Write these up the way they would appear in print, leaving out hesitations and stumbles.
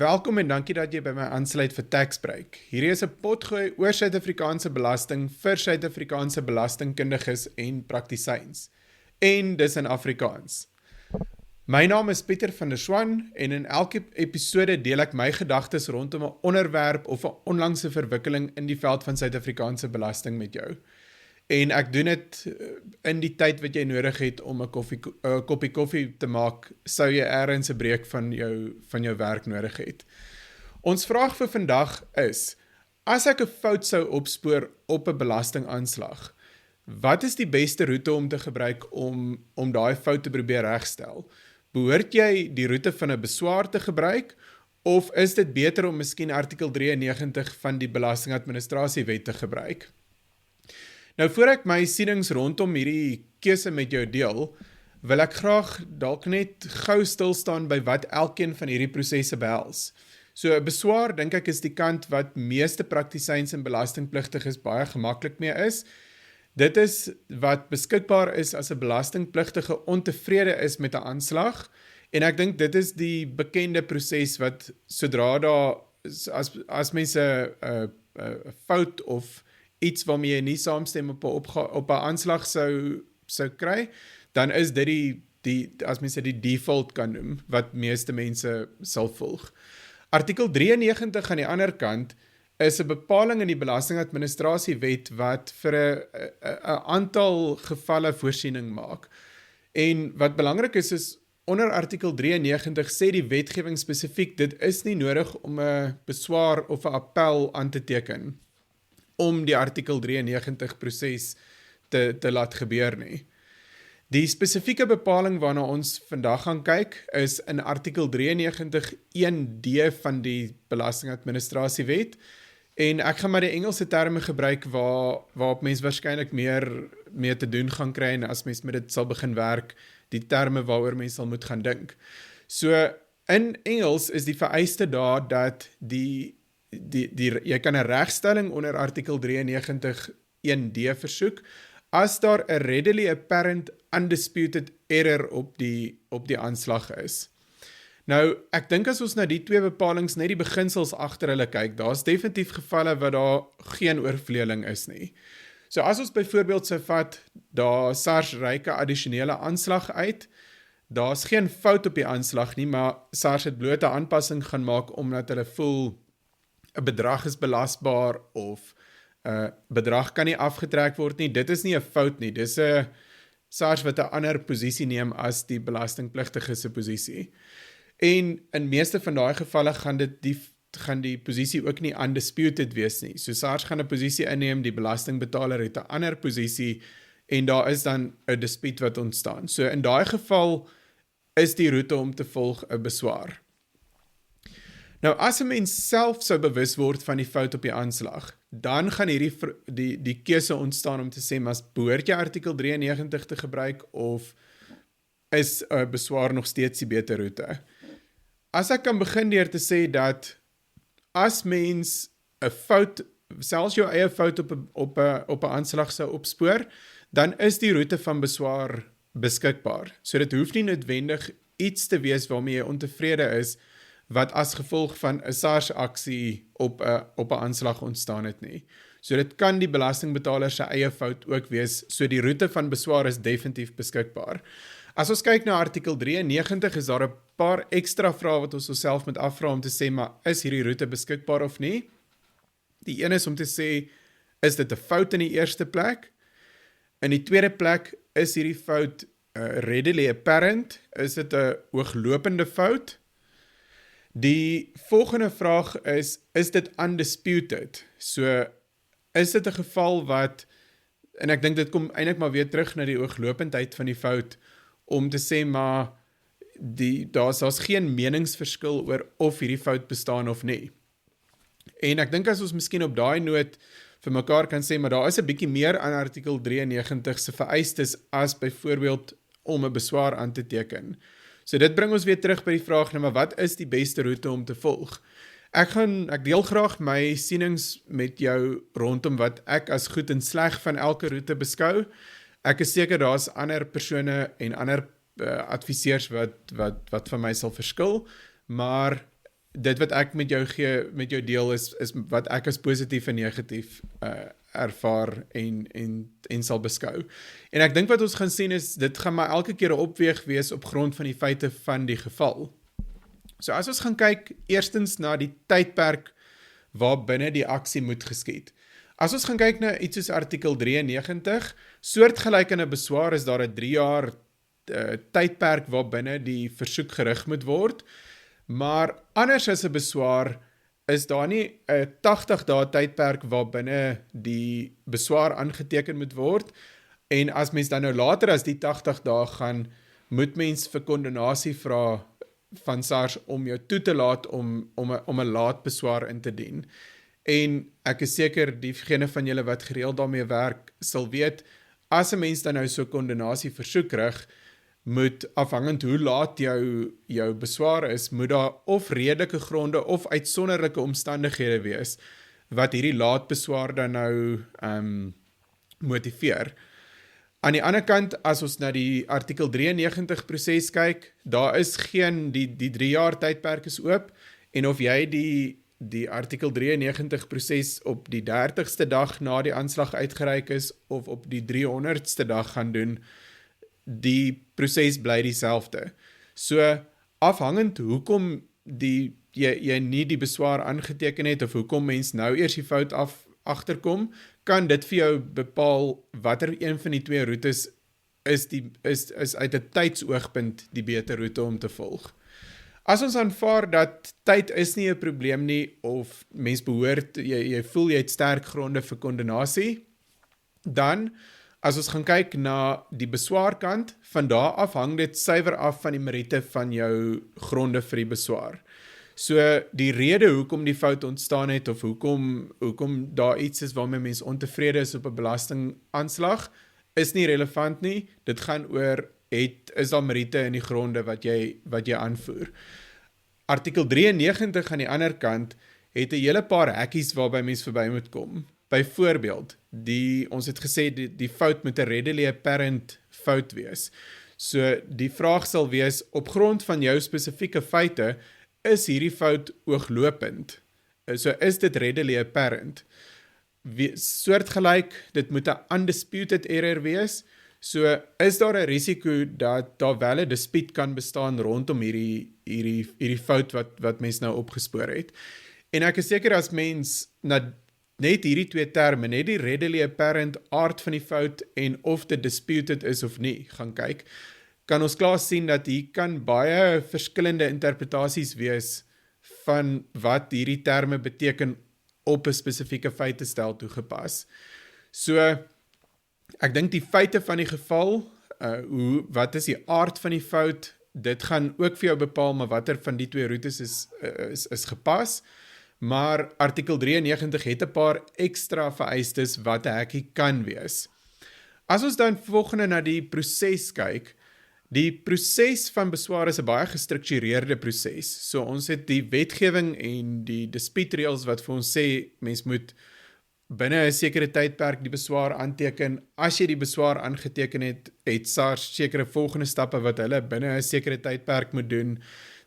Welkom en dankie dat jy by my aansluit vir Taxbreak. Hierdie is 'n potgooi oor Suid-Afrikaanse belasting vir Suid-Afrikaanse belastingkundiges en praktisyns. En dis in Afrikaans. My naam is Pieter van der Swan en in elke episode deel ek my gedagtes rondom 'n onderwerp of 'n onlangse verwikkeling in die veld van Suid-Afrikaanse belasting met jou. En ek doen dit in die tyd wat jy nodig het om 'n koppie koffie te maak, sou jy ergens 'n breek van jou werk nodig het. Ons vraag vir vandag is, as ek 'n fout sou opspoor op 'n belastingaanslag, wat is die beste roete om te gebruik om daai fout te probeer regstel? Behoort jy die roete van 'n beswaar te gebruik, of is dit beter om miskien artikel 93 van die Belastingadministrasiewet te gebruik? Nou, voor ek my sienings rondom hierdie keuse met jou deel, wil ek graag dalk net gou stilstaan by wat elkeen van hierdie prosesse behels. So 'n beswaar, dink ek, is die kant wat meeste praktisyns en belastingpligtiges baie gemaklik mee is. Dit is wat beskikbaar is as 'n belastingpligtige ontevrede is met 'n aanslag, en ek dink dit is die bekende proses wat sodra daar, as mense 'n fout of iets waarmee jy nie saamstem op 'n aanslag sou kry, dan is dit as mense die default kan noem, wat meeste mense sal volg. Artikel 93 aan die ander kant is 'n bepaling in die Belastingadministrasiewet wat vir 'n aantal gevalle voorsiening maak. En wat belangrik is onder artikel 93 sê die wetgewing spesifiek, dit is nie nodig om 'n beswaar of 'n appel aan te teken om die artikel 93 proses te laat gebeur nie. Die spesifieke bepaling waarna ons vandag gaan kyk, is in artikel 93 1D van die Belastingadministrasiewet, en ek gaan maar die Engelse terme gebruik waarop mens waarskynlik meer mee te doen gaan kry, en as mens met dit sal begin werk, die terme waaroor mens sal moet gaan dink. So, in Engels is die vereiste daar dat jy kan 'n regstelling onder artikel 93 1D versoek, as daar 'n readily apparent undisputed error op die aanslag is. Nou, ek dink as ons na die twee bepalings net die beginsels agter hulle kyk, daar's definitief gevalle waar daar geen oorvleueling is nie. So as ons byvoorbeeld sou vat, daar SARS reik 'n addisionele aanslag uit, daar's geen fout op die aanslag nie, maar SARS het bloot 'n aanpassing gaan maak omdat hulle voel 'n bedrag is belasbaar of 'n bedrag kan nie afgetrek word nie. Dit is nie 'n fout nie, dis 'n SARS wat 'n ander posisie neem as die belastingpligtige se posisie. En in meeste van daai gevalle gaan die posisie ook nie undisputed wees nie. So SARS gaan 'n posisie inneem, die belastingbetaler het 'n ander posisie, en daar is dan 'n dispuut wat ontstaan. So in daai geval is die roete om te volg 'n beswaar. Nou, as 'n mens self sou bewus word van die fout op die aanslag, dan gaan die keuse ontstaan om te sê, maar behoort jy artikel 93 te gebruik, of is 'n beswaar nog steeds die beter roete? As ek kan begin deur te sê dat as mens 'n fout, selfs jou eie fout op 'n aanslag sou opspoor, dan is die roete van beswaar beskikbaar. So dit hoef nie noodwendig iets te wees waarmee jy ontevrede is, wat as gevolg van 'n SARS-aksie op 'n aanslag ontstaan het nie. So dit kan die belastingbetaler se eie fout ook wees, so die roete van beswaar is definitief beskikbaar. As ons kyk na artikel 93, is daar 'n paar ekstra vrae wat ons osself moet afvra om te sê, maar is hierdie roete beskikbaar of nie? Die een is om te sê, is dit 'n fout in die eerste plek? In die tweede plek, is hierdie fout readily apparent? Is dit 'n ooglopende fout? Die volgende vraag is dit undisputed? So, is dit 'n geval wat, en ek dink dit kom eintlik maar weer terug na die ooglopendheid van die fout, om te sê, maar daar's geen meningsverskil oor of hierdie fout bestaan of nie. En ek dink as ons miskien op daai noot vir mekaar kan sê, maar daar is 'n bietjie meer aan artikel 93 se vereistes as byvoorbeeld om 'n beswaar aan te teken. So dit bring ons weer terug by die vraag, nou, maar wat is die beste roete om te volg? Ek deel graag my sienings met jou rondom wat ek as goed en sleg van elke roete beskou. Ek is seker daar's ander persone en ander adviseurs wat van my sal verskil, maar dit wat ek met jou deel is wat ek as positief en negatief ervaar en sal beskou. En ek dink wat ons gaan sien is, dit gaan maar elke keer 'n opweeg wees op grond van die feite van die geval. So as ons gaan kyk eerstens na die tydperk waar binne die aksie moet geskied. As ons gaan kyk na iets soos artikel 93, soortgelyk in 'n beswaar is daar 'n 3 jaar tydperk waar binne die versoek gerig moet word, maar anders as 'n beswaar is daar nie 'n 80 dae tydperk waar binne die beswaar aangeteken moet word, en as mens dan nou later as die 80 dae gaan, moet mens vir kondonasie vra van SARS om jou toe te laat om 'n laat beswaar in te dien. En ek is seker diegene van julle wat gereeld daarmee werk sal weet, as 'n mens dan nou so kondonasie versoek rig, moet afhangend hoe laat jou beswaar is, moet daar of redelike gronde of uitsonderlike omstandighede wees wat hierdie laat beswaar dan nou motiveer. Aan die ander kant, as ons na die artikel 93 proses kyk, daar is geen, die 3 jaar tydperk is oop, en of jy die artikel 93 proses op die 30ste dag na die aanslag uitgereik is, of op die 300ste dag gaan doen, die proses bly dieselfde. So, afhangend hoekom jy nie die beswaar aangeteken het, of hoekom mens nou eers die fout agterkom, kan dit vir jou bepaal watter een van die twee roetes is uit 'n tydsoogpunt die beter roete om te volg. As ons aanvaar dat tyd is nie 'n probleem nie, of mens behoort, jy voel jy het sterk gronde vir kondonasie, dan, as ons gaan kyk na die beswaarkant, van daar af hang dit suiwer af van die meriete van jou gronde vir die beswaar. So die rede hoekom die fout ontstaan het, of hoekom daar iets is waarmee mens ontevrede is op 'n belastingaanslag, is nie relevant nie. Dit gaan oor, is daar meriete in die gronde wat jy aanvoer. Artikel 93 aan die ander kant het 'n hele paar hekkies waarby mens verby moet kom. Byvoorbeeld, ons het gesê die fout moet 'n readily apparent fout wees. So die vraag sal wees, op grond van jou spesifieke feite, is hierdie fout ooglopend? So is dit readily apparent? Soortgelyk, dit moet 'n undisputed error wees. So is daar 'n risiko dat daar wel 'n dispuut kan bestaan rondom hierdie fout wat mens nou opgespoor het. En ek is seker as mens net hierdie twee terme, net die readily apparent aard van die fout en of dit disputed is of nie, gaan kyk, kan ons klaar sien dat hier kan baie verskillende interpretasies wees van wat hierdie terme beteken op 'n spesifieke feitestel toegepas. So, ek dink die feite van die geval, wat is die aard van die fout, dit gaan ook vir jou bepaal, maar watter van die twee roetes is gepas. Maar artikel 93 het 'n paar ekstra vereistes wat 'n hekkie kan wees. As ons dan volgende na die proses kyk, die proses van beswaar is 'n baie gestruktureerde proses. So ons het die wetgewing en die dispuutreëls wat vir ons sê, mens moet binne 'n sekere tydperk die beswaar aanteken. As jy die beswaar aangeteken het SARS sekere volgende stappe wat hulle binne 'n sekere tydperk moet doen.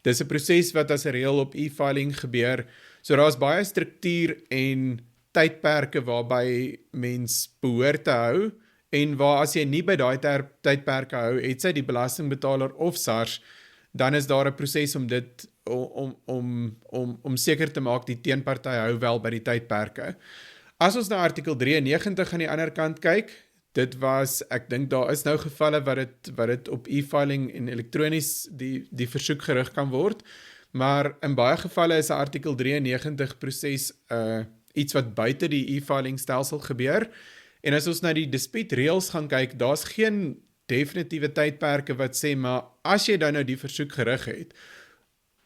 Dis 'n proses wat as 'n reël op e-filing gebeur. So daar is baie struktuur en tydperke waarby mens behoort te hou, en waar as jy nie by daai tydperke hou, het sy die belastingbetaler of SARS, dan is daar 'n proses om dit om seker te maak die teenparty hou wel by die tydperke. As ons na artikel 93 aan die ander kant kyk, dit was, ek dink daar is nou gevalle wat dit op e-filing en elektronies die versoek gerig kan word, maar in baie gevalle is 'n artikel 93 proses iets wat buite die e-filing stelsel gebeur. En as ons na die dispuutreëls gaan kyk, daar's geen definitiewe tydperke wat sê, maar as jy dan nou die versoek gerig het,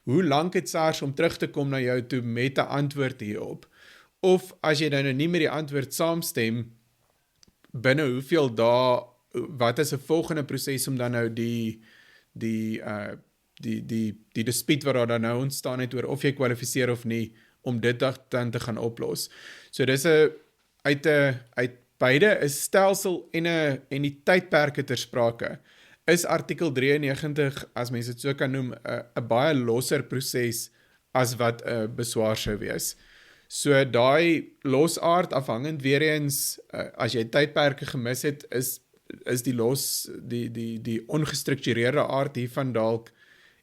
hoe lank het SARS om terug te kom na jou toe met 'n antwoord hierop? Of as jy dan nou nie met die antwoord saamstem, binne hoeveel dae, wat is 'n volgende proses om dan nou die dispuut wat daar dan nou ontstaan het oor of jy kwalifiseer of nie, om dit dan te gaan oplos. So dis uit beide 'n stelsel en die tydperke ter sprake, is artikel 93, as mens dit so kan noem, 'n baie losser proses as wat 'n beswaar sou wees. So daai losaard afhangend weer eens as jy tydperke gemis het, is die ongestruktureerde aard hiervan dalk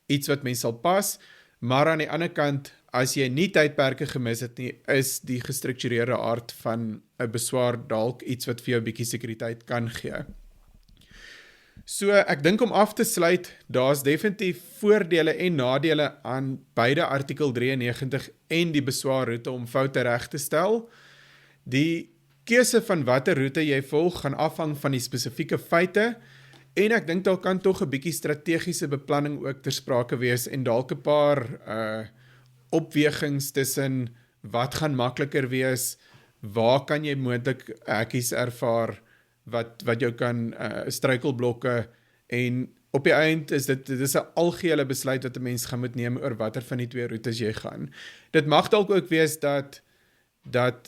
iets wat mens sal pas, maar aan die ander kant, as jy nie tydperke gemis het nie, is die gestruktureerde aard van 'n beswaar dalk iets wat vir jou 'n bietjie sekuriteit kan gee. So ek dink om af te sluit, daar's definitief voordele en nadele aan beide artikel 93 en die beswaarroete om foute reg te stel. Die keuse van watter roete jy volg gaan afhang van die spesifieke feite en ek dink daar kan tog 'n bietjie strategiese beplanning ook ter sprake wees en dalk 'n paar opwegings tussen wat gaan makliker wees, waar kan jy moontlik hekkies ervaar wat jou kan struikelblokke en op die eind is dit is 'n algehele besluit wat 'n mens gaan moet neem oor watter van die twee roetes jy gaan. Dit mag dalk ook wees dat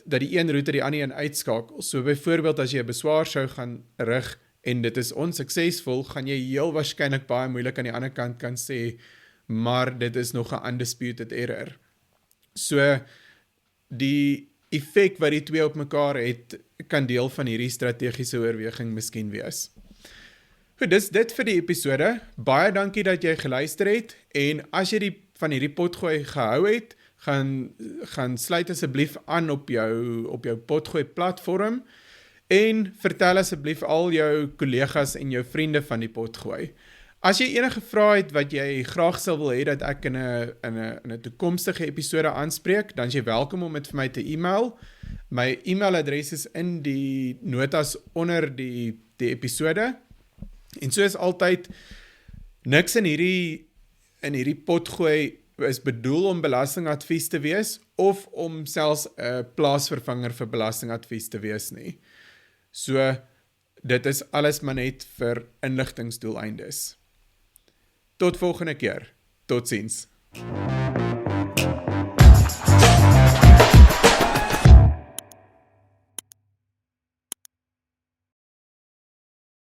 die een roete die ander een uitskakel. So byvoorbeeld as jy 'n beswaar sou gaan rig en dit is onsuksesvol, gaan jy heel waarskynlik baie moeilik aan die ander kant kan sê, maar dit is nog 'n undisputed error. So die effek wat die twee op mekaar het, kan deel van hierdie strategiese oorweging miskien wees. Goed, dis dit vir die episode. Baie dankie dat jy geluister het en as jy van hierdie potgooi gehou het, gaan sluit asseblief aan op jou potgooi platform en vertel asseblief al jou kollegas en jou vriende van die potgooi. As jy enige vrae het wat jy graag sal wil hê dat ek in 'n toekomstige episode aanspreek, dan is jy welkom om dit vir my te e-mail. My e-mailadres is in die notas onder die episode. En soos altyd, niks in hierdie potgooi is bedoel om belastingadvies te wees of om selfs 'n plaasvervanger vir belastingadvies te wees nie. So dit is alles maar net vir inligtingsdoeleindes. Tot volgende keer. Totsiens.